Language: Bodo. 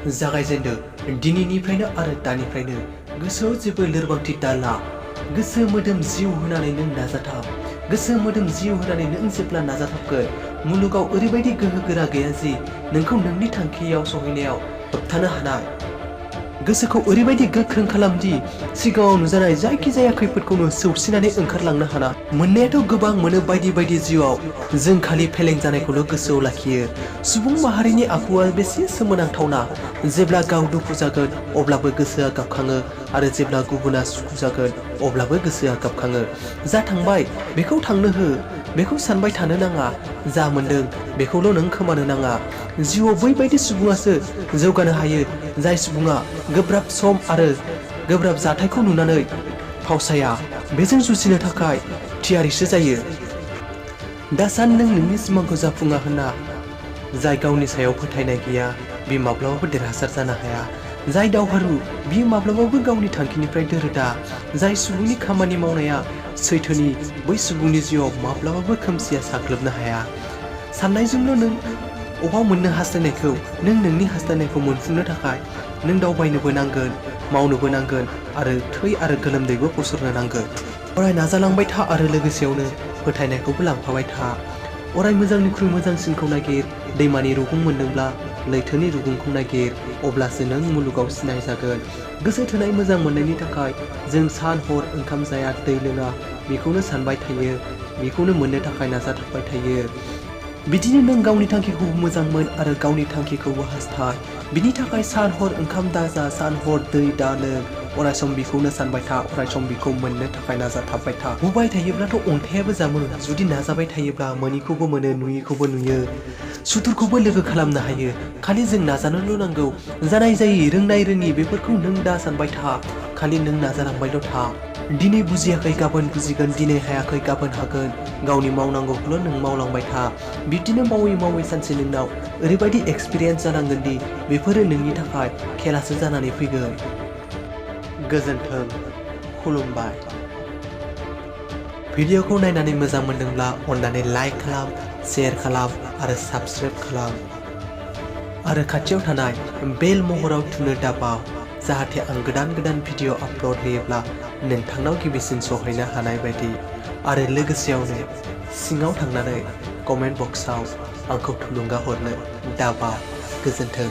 जागायजेनदो दिनैनिफ्रायनो आरो दानिफ्रायनो गोसोआव जेबो लोरबांथि दाला गोसो मोदोम जिउ होनानै नों नाजाथाब गोसो मोदोम जिउ होनानै नों जेब्ला नाजाथाबगोन मुलुगाव ओरैबायदि गोहो गोरा गैया जि नोंखौ नोंनि थांखियाव सहैनायाव होबथानो हानाय गोसोखौ ओरैबायदि गोख्रों खालामदि सिगाङाव नुजानाय जायखिजाया खैफोदखौनो सौसिनानै ओंखारलांनो हाना मोननायाथ' गोबां मोनो बायदि बायदि जिउआव जों खालि फेलें जानायखौल' गोसोआव लाखियो सुबुं माहारिनि आखुआ बेसे सोमोनांथावना जेब्ला गाव दुखु जागोन अब्लाबो गोसोआ गाबखाङो आरो जेब्ला गुबुना सुखु जागोन अब्लाबो गोसोआ गाबखाङो जा थांबाय बेखौ थांनो हो बेखौ सानबाय थानो नाङा जा मोनदों बेखौल' नों खोमानो नाङा जिउआव बैबायदि सुबुङासो जौगानो हायो जाय सुबुङा गोब्राब सम आरो गोब्राब जाथायखौ नुनानै फावसाया बेजों जुजिनो थाखाय थियारिसो जायो दा सान नों नोंनि सिमांखौ जाफुङा होनना जाय गावनि सायाव फोथायनाय गैया बे माब्लाबाबो देरहासार जानो हाया जाय दावहारु बियो माब्लाबाबो गावनि थांखिनिफ्राय दोरोदा जाय सुबुंनि खामानि मावनाया सैथोनि बै सुबुंनि जिउआव माब्लाबाबो खोमसिया साग्लोबनो हाया साननायजोंल' नों अबाव मोननो हास्थायनायखौ नों नोंनि हास्थायनायखौ मोनफुंनो थाखाय नों दावबायनोबो नांगोन मावनोबो नांगोन आरो थै आरो गोलोमदैबो गसरनो नांगोन अराय नाजालांबाय था आरो लोगोसेयावनो फोथायनायखौबो लांफाबाय था अराय मोजांनिख्रुइ मोजांसिनखौ नागिर दैमानि रुगुं मोनदोंब्ला लैथोनि रुगुंखौ नागिर अब्लासो नों मुलुगाव सिनाय जागोन गोसो थोनाय मोजां मोननायनि थाखाय जों सान हर ओंखाम जाया दै लोङा बेखौनो सानबाय थायो बेखौनो मोननो थाखाय नाजाथाबबाय थायो बिदिनो नों गावनि थांखिखौबो मोजां मोन आरो गावनि थांखिखौबो हास्थाय बिनि थाखाय सान हर ओंखाम दाजा सान हर दै दा लों अरायसम बेखौनो सानबाय था अरायसम बेखौ मोननो थाखाय नाजाथाबबाय था बुबाय थायोब्लाथ' अन्थायाबो जामो जुदि नाजाबाय थायोब्ला मोनैखौबो मोनो नुयैखौबो नुयो सुथुरखौबो लोगो खालामनो हायो खालि जों नाजानोल' नांगौ जानाय जायै रोंनाय रोङि बेफोरखौ नों दा सानबाय था खालि नों नाजालांबायल' था दिनै बुजियाखै गाबोन बुजिगोन दिनै हायाखै गाबोन हागोन गावनि मावनांगौखौल' नों मावलांबाय था बिब्दिनो मावै मावै सानसे नोंनाव ओरैबायदि एक्सपिरियेन्स जानांगोन दि बेफोरो नोंनि थाखाय खेलासो जानानै फैगोन गोजोन्थों खुलुमबाय भिडिअखौ नायनानै मोजां मोनदोंब्ला अन्नानै लाइक खालाम शेयार खालाम आरो साबस्क्राइब खालाम आरो खाथियाव थानाय बेल महराव थुनो दाबाव जाहाथे आं गोदान गोदान भिडिअ आपल'ड होयोब्ला नोंथांनाव गिबिसिन सहैनो हानाय बायदि आरो लोगोसेयावनो सिङाव थांनानै कमेन्ट बक्सआव आंखौ थुलुंगा हरनो दाबाव गोजोन्थों।